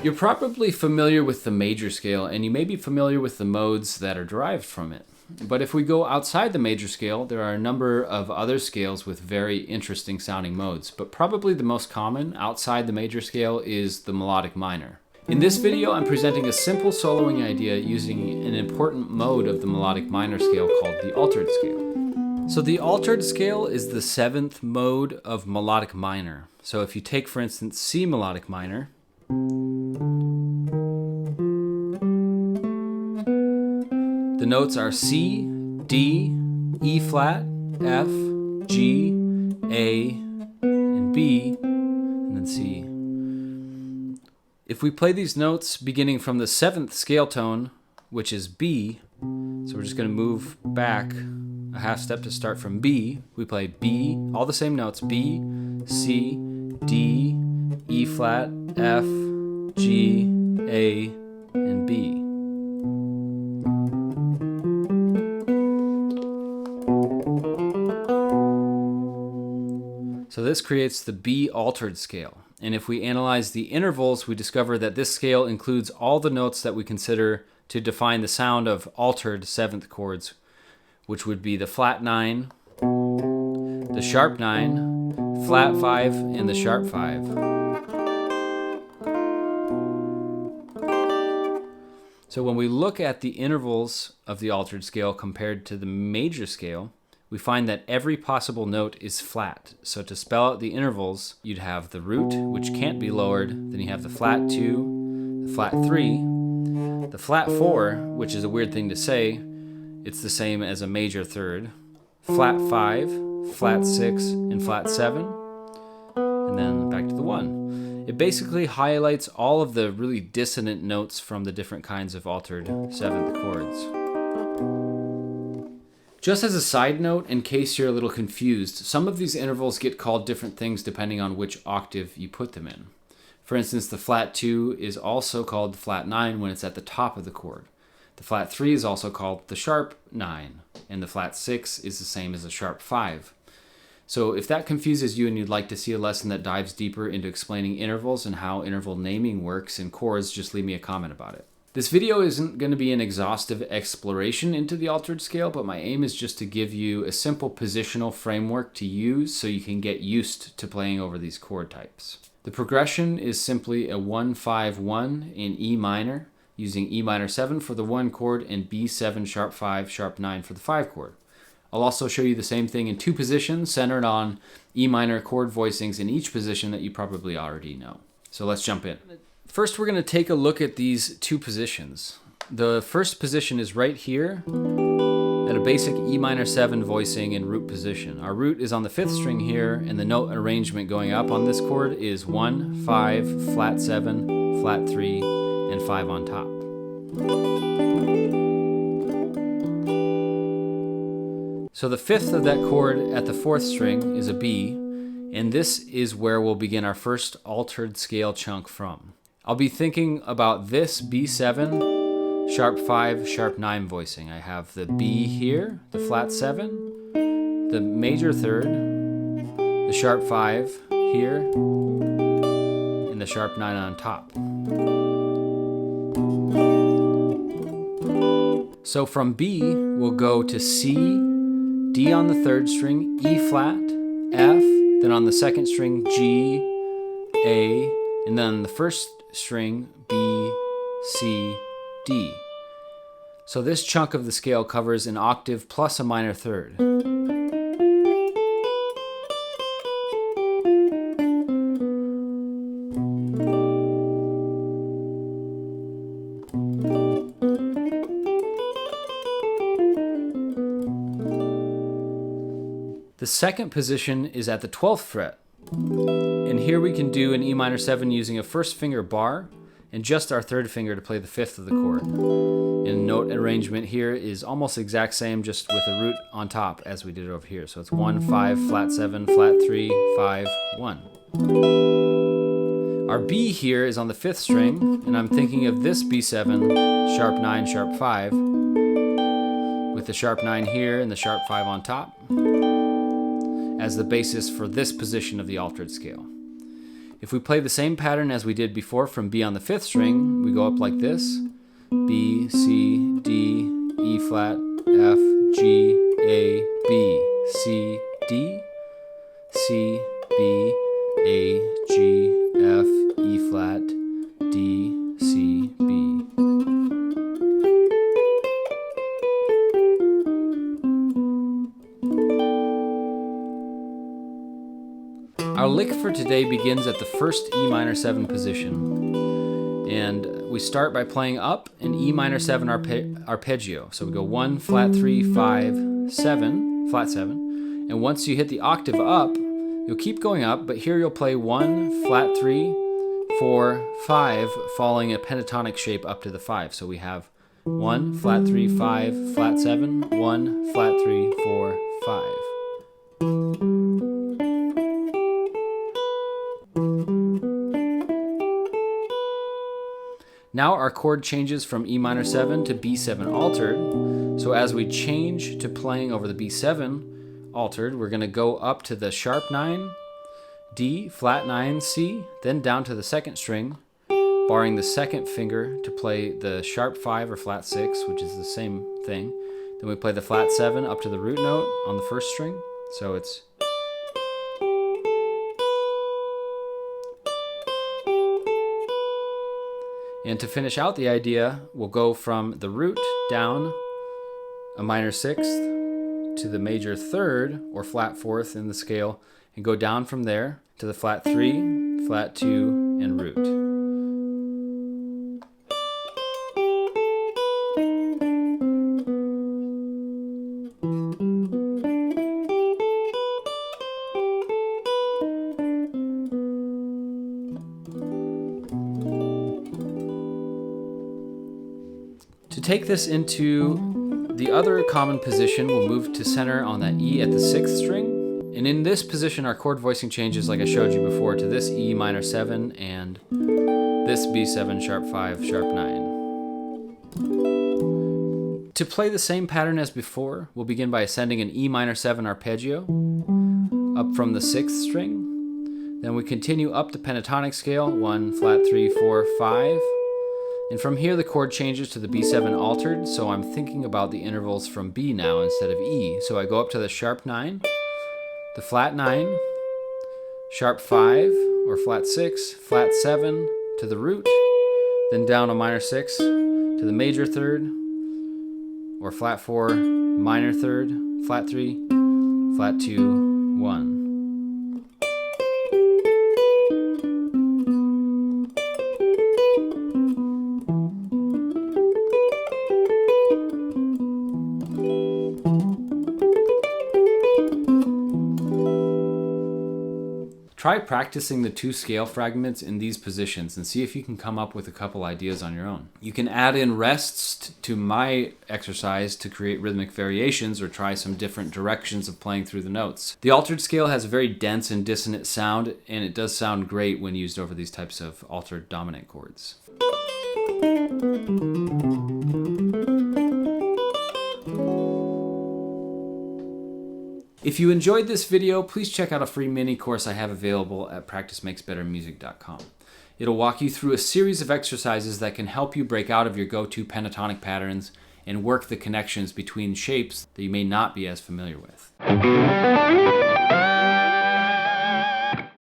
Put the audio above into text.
You're probably familiar with the major scale, and you may be familiar with the modes that are derived from it. But if we go outside the major scale, there are a number of other scales with very interesting sounding modes. But probably the most common outside the major scale is the melodic minor. In this video, I'm presenting a simple soloing idea using an important mode of the melodic minor scale called the altered scale. So the altered scale is the 7th mode of melodic minor. So if you take, for instance, C melodic minor, the notes are C, D, E flat, F, G, A, and B, and then C. If we play these notes beginning from the 7th scale tone, which is B, so we're just going to move back a half step to start from B. We play B, all the same notes, B, C, D, E flat, F, G, A, and B. So this creates the B altered scale. And if we analyze the intervals, we discover that this scale includes all the notes that we consider to define the sound of altered 7th chords, which would be the flat 9, the sharp 9, flat 5, and the sharp 5. So when we look at the intervals of the altered scale compared to the major scale, we find that every possible note is flat. So to spell out the intervals, you'd have the root, which can't be lowered, then you have the flat 2, the flat 3, the flat 4, which is a weird thing to say, it's the same as a major third, flat 5, flat 6, and flat 7, and then back to the 1. It basically highlights all of the really dissonant notes from the different kinds of altered 7th chords. Just as a side note, in case you're a little confused, some of these intervals get called different things depending on which octave you put them in. For instance, the flat 2 is also called the flat 9 when it's at the top of the chord. The flat 3 is also called the sharp 9, and the flat 6 is the same as the sharp 5. So if that confuses you and you'd like to see a lesson that dives deeper into explaining intervals and how interval naming works in chords, just leave me a comment about it. This video isn't going to be an exhaustive exploration into the altered scale, but my aim is just to give you a simple positional framework to use so you can get used to playing over these chord types. The progression is simply a 1-5-1 in E minor, using E minor 7 for the 1 chord and B7 sharp 5 sharp 9 for the 5 chord. I'll also show you the same thing in 2 positions centered on E minor chord voicings in each position that you probably already know. So let's jump in. First, we're going to take a look at these 2 positions. The first position is right here at a basic E minor 7 voicing in root position. Our root is on the 5th string here, and the note arrangement going up on this chord is 1, 5, flat 7, flat 3, and 5 on top. So the 5th of that chord at the 4th string is a B, and this is where we'll begin our first altered scale chunk from. I'll be thinking about this B7, sharp 5, sharp 9 voicing. I have the B here, the flat 7, the major third, the sharp 5 here, and the sharp 9 on top. So from B, we'll go to C, D on the 3rd string, E flat, F, then on the 2nd string, G, A, and then on the 1st string, B, C, D. So this chunk of the scale covers an octave plus a minor third. The second position is at the 12th fret. And here we can do an E minor 7 using a 1st finger bar and just our 3rd finger to play the 5th of the chord. And note arrangement here is almost the exact same, just with a root on top as we did over here. So it's 1, 5, flat 7, flat 3, 5, 1. Our B here is on the 5th string, and I'm thinking of this B7, sharp 9, sharp 5, with the sharp 9 here and the sharp 5 on top, as the basis for this position of the altered scale. If we play the same pattern as we did before from B on the 5th string, we go up like this: B, C, D, E flat, F, G, A, B, C, D, C, B, A, G, F, E flat, D, C, B. Our lick for today begins at the first E minor 7 position. And we start by playing up an E minor 7 arpeggio. So we go 1, flat 3, 5, 7, flat 7. And once you hit the octave up, you'll keep going up, but here you'll play 1, flat 3, 4, 5, following a pentatonic shape up to the 5. So we have 1, flat 3, 5, flat 7, 1, flat 3, 4, 5. Now our chord changes from E minor 7 to B7 altered. So as we change to playing over the B7 altered, we're going to go up to the sharp 9, D, flat 9, C, then down to the 2nd string, barring the 2nd finger to play the sharp 5 or flat 6, which is the same thing. Then we play the flat 7 up to the root note on the 1st string. So it's And to finish out the idea, we'll go from the root down a minor 6th to the major 3rd or flat 4th in the scale, and go down from there to the flat 3, flat 2, and root. To take this into the other common position, we'll move to center on that E at the 6th string. And in this position, our chord voicing changes, like I showed you before, to this E minor 7 and this B7 sharp 5 sharp 9. To play the same pattern as before, we'll begin by ascending an E minor 7 arpeggio up from the 6th string. Then we continue up the pentatonic scale, 1, flat 3, 4, 5. And from here the chord changes to the B7 altered, so I'm thinking about the intervals from B now instead of E. So I go up to the sharp 9, the flat 9, sharp 5 or flat 6, flat 7 to the root, then down a minor 6 to the major 3rd, or flat 4, minor 3rd, flat 3, flat 2, 1. Try practicing the 2 scale fragments in these positions and see if you can come up with a couple ideas on your own. You can add in rests to my exercise to create rhythmic variations or try some different directions of playing through the notes. The altered scale has a very dense and dissonant sound, and it does sound great when used over these types of altered dominant chords. If you enjoyed this video, please check out a free mini course I have available at practicemakesbettermusic.com. It'll walk you through a series of exercises that can help you break out of your go-to pentatonic patterns and work the connections between shapes that you may not be as familiar with.